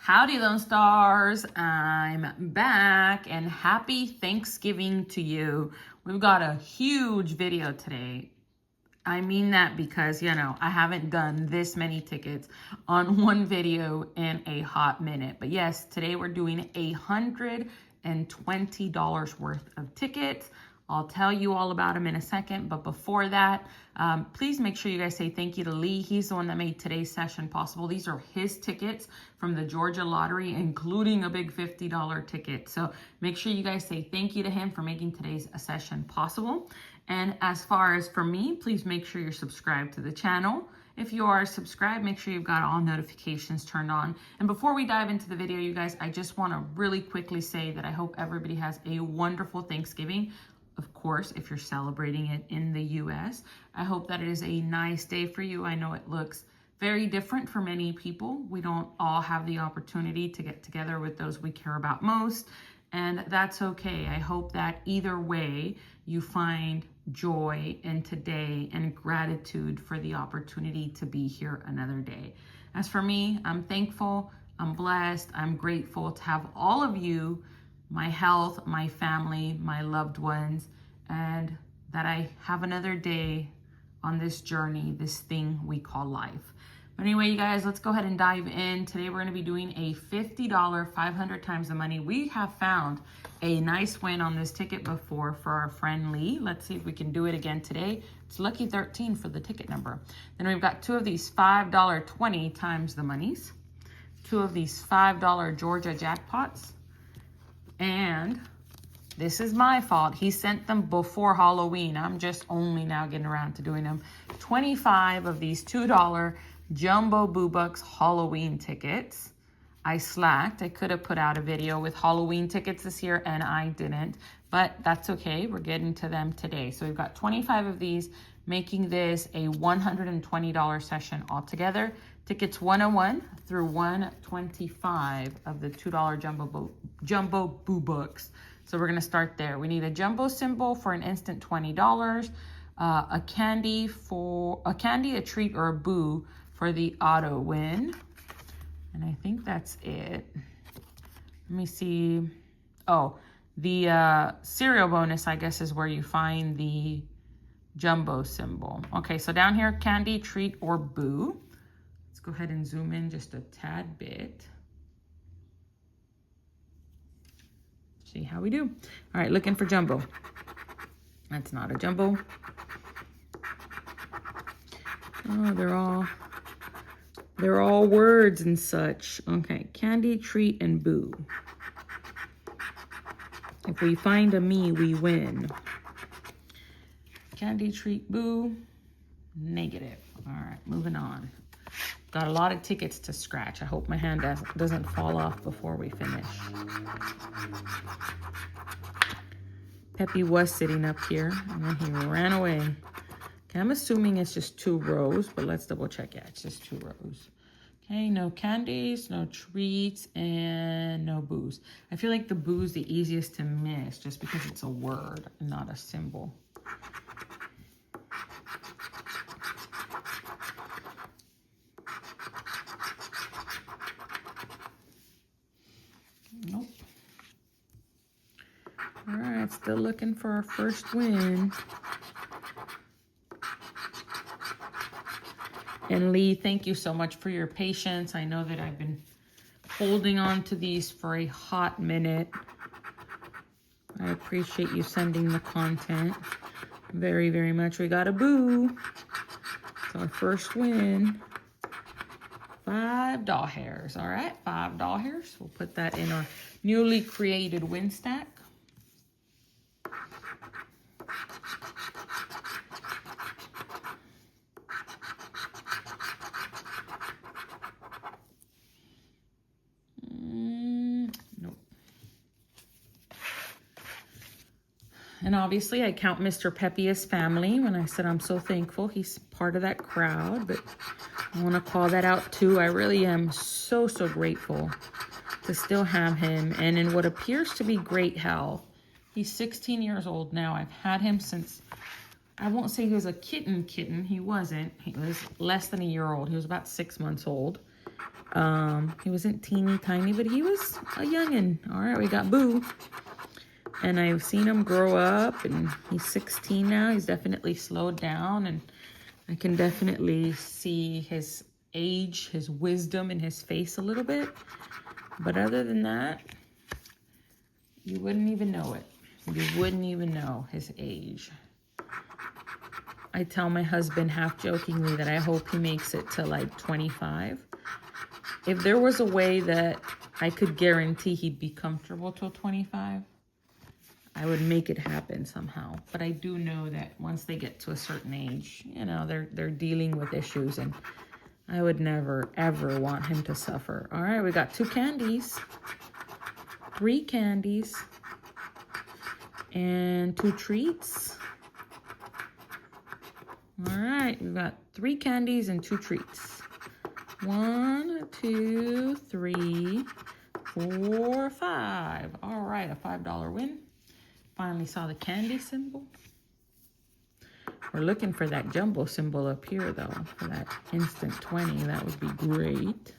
Howdy, Lone Stars. I'm back and happy Thanksgiving to you. We've got a huge video today. I mean that because, I haven't done this many tickets on one video in a hot minute. But yes, today we're doing $120 worth of tickets. I'll tell you all about them in a second. But before that, please make sure you guys say thank you to Lee. He's the one that made today's session possible. These are his tickets from the Georgia lottery, including a big $50 ticket. So make sure you guys say thank you to him for making today's session possible. And as far as for me, please make sure you're subscribed to the channel. If you are subscribed, make sure you've got all notifications turned on. And before we dive into the video, you guys, I just want to really quickly say that I hope everybody has a wonderful Thanksgiving. Of course, if you're celebrating it in the US, I hope that it is a nice day for you. I know it looks very different for many people. We don't all have the opportunity to get together with those we care about most, and that's okay. I hope that either way, you find joy in today and gratitude for the opportunity to be here another day. As for me, I'm thankful, I'm blessed, I'm grateful to have all of you, my health, my family, my loved ones, and that I have another day on this journey, this thing we call life. But anyway, you guys, let's go ahead and dive in. Today, we're going to be doing a $50, 500 times the money. We have found a nice win on this ticket before for our friend Lee. Let's see if we can do it again today. It's lucky 13 for the ticket number. Then we've got two of these $5 20 times the monies, two of these $5 Georgia jackpots, and this is my fault. He sent them before Halloween. I'm just only now getting around to doing them. 25 of these $2 Jumbo Boo Bucks Halloween tickets. I slacked. I could have put out a video with Halloween tickets this year and I didn't, but that's okay. We're getting to them today. So we've got 25 of these, making this a $120 session altogether. Tickets 101 through 125 of the $2 Jumbo Boo Books. So we're going to start there. We need a jumbo symbol for an instant $20, a candy, a treat, or a boo for the auto win. And I think that's it. Let me see. Oh, the cereal bonus, I guess, is where you find the jumbo symbol. Okay, so down here, candy, treat, or boo. Let's go ahead and zoom in just a tad bit. See how we do. All right, looking for jumbo. That's not a jumbo. Oh, they're all words and such. Okay, candy, treat, and boo. If we find a me, we win. Candy, treat, boo, negative. All right, moving on. Got a lot of tickets to scratch. I hope my hand doesn't fall off before we finish. Peppy was sitting up here and then he ran away. Okay, I'm assuming it's just 2 rows, but let's double check. Yeah, it's just 2 rows. Okay, no candies, no treats, and no boos. I feel like the boo's the easiest to miss just because it's a word, not a symbol. Nope. All right, still looking for our first win. And Lee, thank you so much for your patience. I know that I've been holding on to these for a hot minute. I appreciate you sending the content very, very much. We got a boo. It's our first win. 5 doll hairs. All right, 5 doll hairs. We'll put that in our newly created win stack. Nope. And obviously I count Mr. Peppy as family when I said I'm so thankful. He's part of that crowd, but I want to call that out too. I really am so grateful to still have him and in what appears to be great health. He's 16 years old now. I've had him since, I won't say he was a kitten. He wasn't. He was less than a year old. He was about 6 months old. He wasn't teeny tiny, but he was a youngin'. All right, we got Boo. And I've seen him grow up, and he's 16 now. He's definitely slowed down, and I can definitely see his age, his wisdom in his face a little bit. But other than that, you wouldn't even know it. You wouldn't even know his age. I tell my husband half jokingly that I hope he makes it to like 25. If there was a way that I could guarantee he'd be comfortable till 25, I would make it happen somehow. But I do know that once they get to a certain age, you know, they're dealing with issues, and I would never, ever want him to suffer. All right, we got 2 candies, 3 candies, and 2 treats. All right, we've got 3 candies and 2 treats. 1, 2, 3, 4, 5. All right, a $5 win. Finally saw the candy symbol. We're looking for that jumbo symbol up here, though, for that instant 20. That would be great.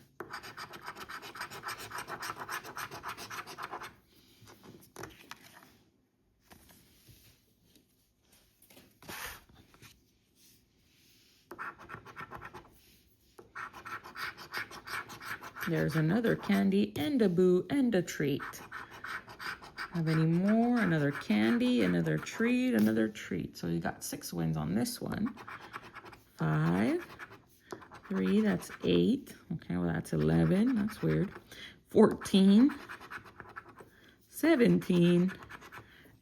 There's another candy and a Boo and a treat. Have any more? Another candy, another treat, another treat. So you got 6 wins on this one. 5, 3, that's 8. Okay, well that's 11. That's weird. 14, 17,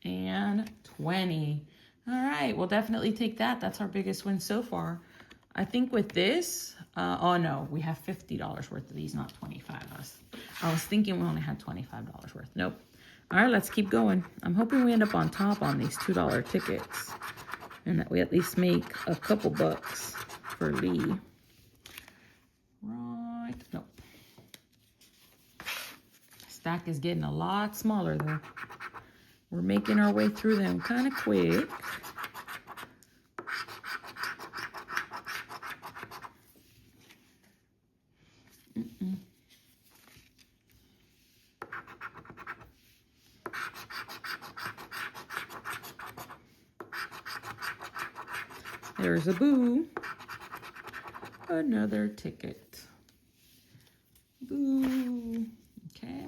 and 20. All right, we'll definitely take that. That's our biggest win so far. I think with this, oh no, we have $50 worth of these, not 25. I was thinking we only had $25 worth. Nope. All right, let's keep going. I'm hoping we end up on top on these $2 tickets, and that we at least make a couple bucks for Lee. Right, nope. Stack is getting a lot smaller though. We're making our way through them kind of quick. There's a Boo. Another ticket. Boo. Okay.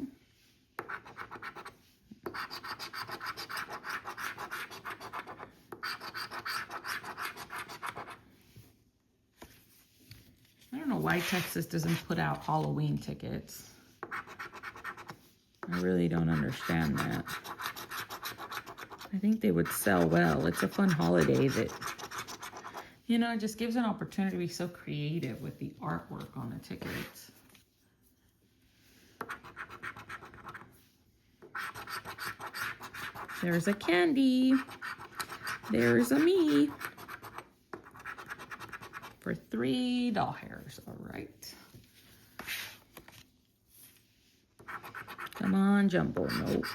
I don't know why Texas doesn't put out Halloween tickets. I really don't understand that. I think they would sell well. It's a fun holiday that, you know, it just gives an opportunity to be so creative with the artwork on the tickets. There's a candy. There's a me. For $3. All right. Come on, Jumbo. Nope.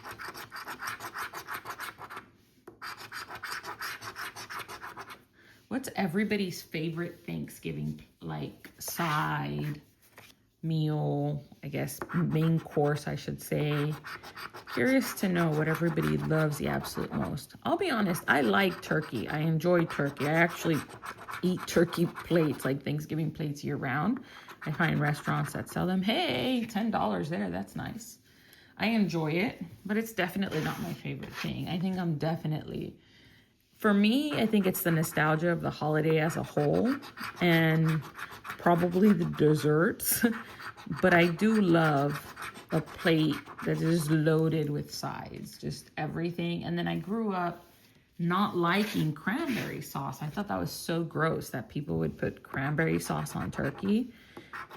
What's everybody's favorite Thanksgiving, like, side meal, I guess, main course, I should say? Curious to know what everybody loves the absolute most. I'll be honest, I like turkey. I enjoy turkey. I actually eat turkey plates, like Thanksgiving plates, year round. I find restaurants that sell them. Hey, $10 there. That's nice. I enjoy it, but it's definitely not my favorite thing. I think I'm definitely... For me, I think it's the nostalgia of the holiday as a whole, and probably the desserts. But I do love a plate that is loaded with sides, just everything. And then I grew up not liking cranberry sauce. I thought that was so gross that people would put cranberry sauce on turkey.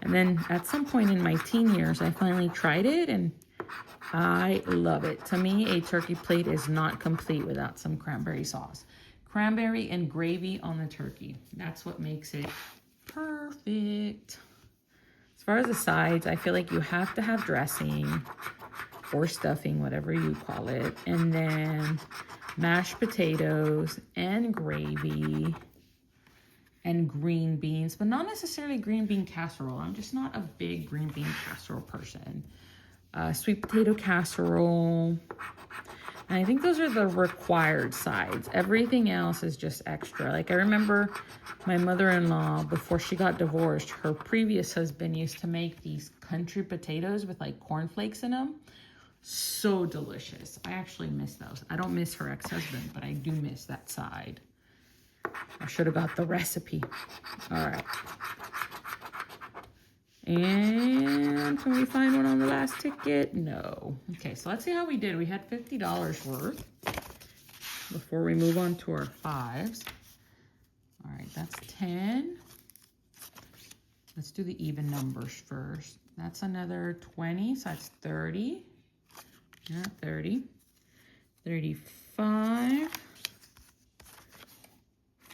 And then at some point in my teen years, I finally tried it, and I love it. To me, a turkey plate is not complete without some cranberry sauce. Cranberry and gravy on the turkey. That's what makes it perfect. As far as the sides, I feel like you have to have dressing or stuffing, whatever you call it. And then mashed potatoes and gravy and green beans, but not necessarily green bean casserole. I'm just not a big green bean casserole person. Sweet potato casserole. And I think those are the required sides. Everything else is just extra. Like I remember my mother-in-law, before she got divorced, her previous husband used to make these country potatoes with like cornflakes in them. So delicious. I actually miss those. I don't miss her ex-husband, but I do miss that side. I should have got the recipe. All right. And can we find one on the last ticket? No. Okay, so let's see how we did. We had $50 worth before we move on to our fives. All right, that's 10. Let's do the even numbers first. That's another 20, so that's 30. Not 30. 35.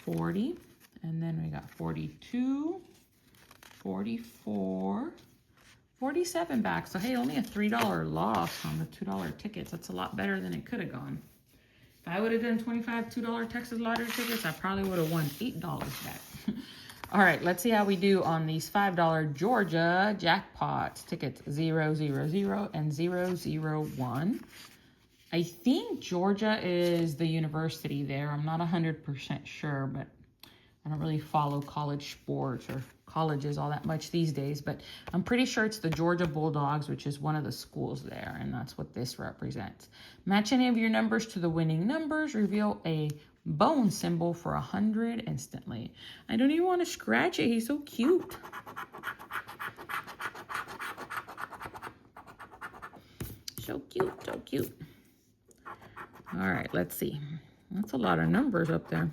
40. And then we got 42. 44, 47 back. So hey, only a $3 loss on the $2 tickets. That's a lot better than it could have gone. If I would have done 25 $2 Texas lottery tickets, I probably would have won $8 back. All right, let's see how we do on these $5 Georgia jackpots. Tickets 0, 0, 0, and 0, 0, 1. I think Georgia is the university there. I'm not 100% sure, but I don't really follow college sports or colleges all that much these days, but I'm pretty sure it's the Georgia Bulldogs, which is one of the schools there, and that's what this represents. Match any of your numbers to the winning numbers. Reveal a bone symbol for 100 instantly. I don't even want to scratch it. He's so cute. So cute, so cute. All right, let's see. That's a lot of numbers up there.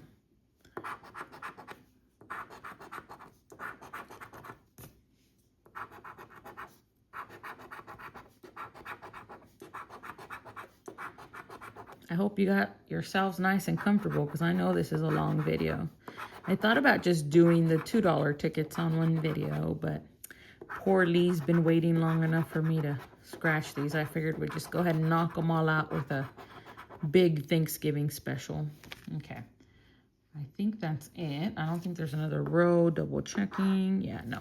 I hope you got yourselves nice and comfortable because I know this is a long video. I thought about just doing the $2 tickets on one video, but poor Lee's been waiting long enough for me to scratch these. I figured we'd just go ahead and knock them all out with a big Thanksgiving special. Okay. I think that's it. I don't think there's another row. Double checking. Yeah, no.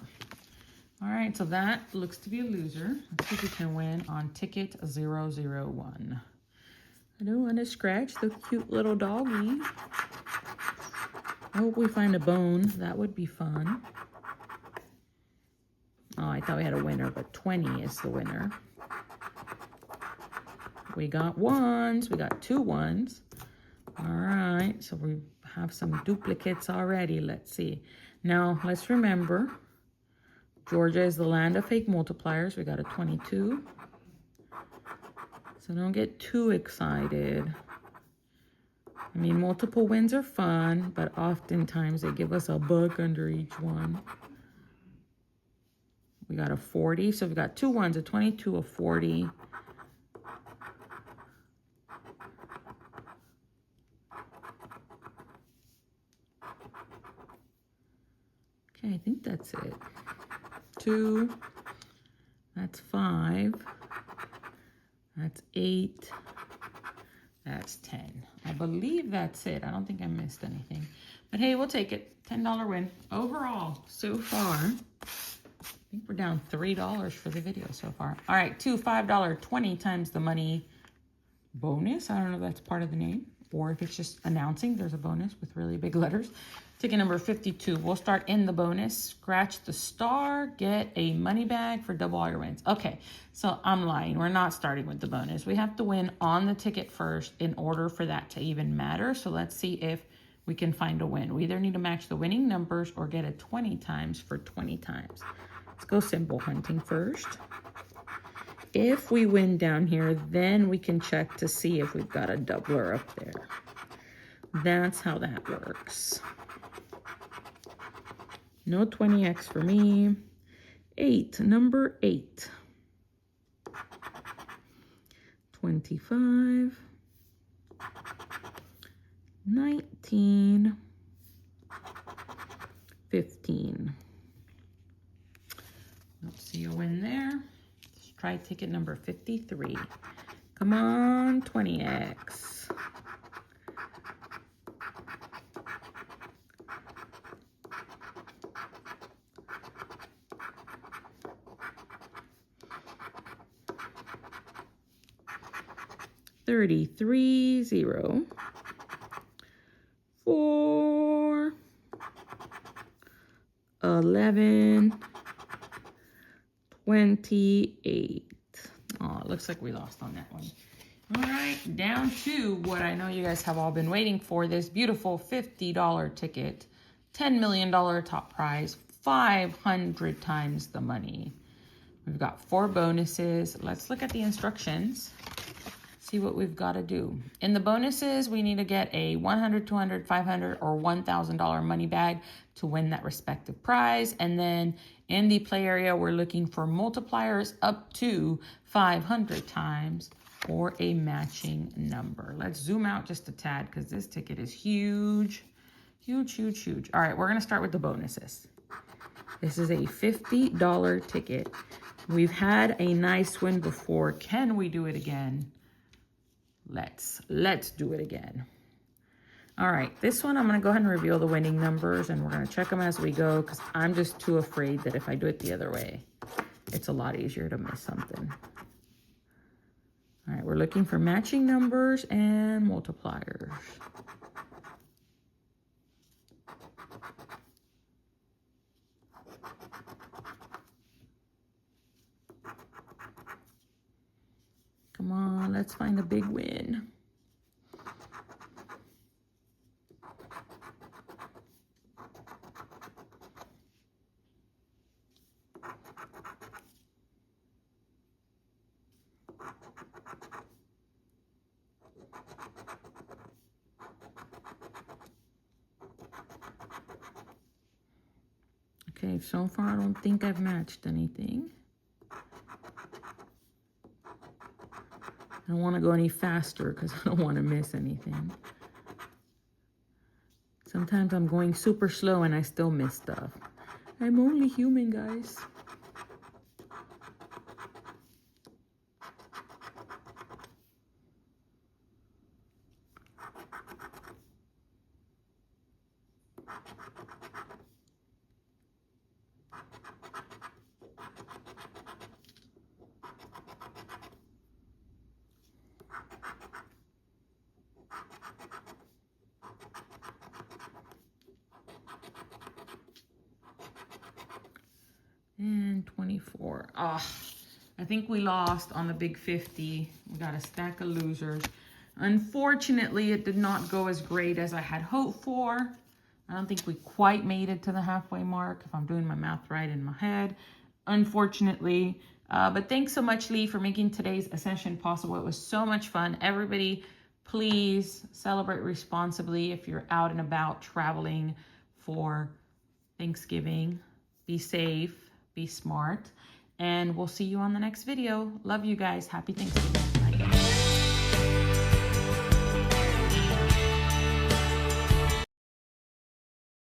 All right, so that looks to be a loser. Let's see if we can win on ticket 001. I don't want to scratch the cute little doggy. I hope we find a bone. That would be fun. Oh, I thought we had a winner, but 20 is the winner. We got ones. We got 2 ones. All right, so we have some duplicates already. Let's see. Now, let's remember, Georgia is the land of fake multipliers. We got a 22. So don't get too excited. I mean, multiple wins are fun, but oftentimes they give us a buck under each one. We got a 40, so we've got 2 ones, a 22, a 40. Okay, I think that's it. 2, that's 5. That's 8. That's 10. I believe that's it. I don't think I missed anything. But hey, we'll take it. $10 win. Overall, so far, I think we're down $3 for the video so far. All right, 2 $5 20 times the money bonus. I don't know if that's part of the name or if it's just announcing there's a bonus with really big letters. Ticket number 52. We'll start in the bonus. Scratch the star. Get a money bag for double all your wins. Okay, so I'm lying. We're not starting with the bonus. We have to win on the ticket first in order for that to even matter. So let's see if we can find a win. We either need to match the winning numbers or get a 20 times for 20 times. Let's go symbol hunting first. If we win down here, then we can check to see if we've got a doubler up there. That's how that works. No 20x for me. 8, number 8. 25. 19. 15. Let's see a win there. Let's try ticket number 53. Come on, 20x. 33, 0, 4, 11, 28. Oh, it looks like we lost on that one. All right, down to what I know you guys have all been waiting for, this beautiful $50 ticket, $10 million top prize, 500 times the money. We've got 4 bonuses. Let's look at the instructions, see what we've got to do. In the bonuses, we need to get a $100, $200, $500, or $1,000 money bag to win that respective prize. And then in the play area, we're looking for multipliers up to 500 times or a matching number. Let's zoom out just a tad because this ticket is huge, huge, huge, huge. All right, we're going to start with the bonuses. This is a $50 ticket. We've had a nice win before. Can we do it again? Let's do it again. All right, this one I'm going to go ahead and reveal the winning numbers, and we're going to check them as we go because I'm just too afraid that if I do it the other way, it's a lot easier to miss something. All right, we're looking for matching numbers and multipliers. Come on, let's find a big win. Okay, so far I don't think I've matched anything. I don't want to go any faster because I don't want to miss anything. Sometimes I'm going super slow and I still miss stuff. I'm only human, guys. And 24. Oh, I think we lost on the big 50. We got a stack of losers. Unfortunately, it did not go as great as I had hoped for. I don't think we quite made it to the halfway mark, if I'm doing my math right in my head, unfortunately. But thanks so much, Lee, for making today's Ascension possible. It was so much fun. Everybody, please celebrate responsibly if you're out and about traveling for Thanksgiving. Be safe. Be smart, and we'll see you on the next video. Love you guys. Happy Thanksgiving.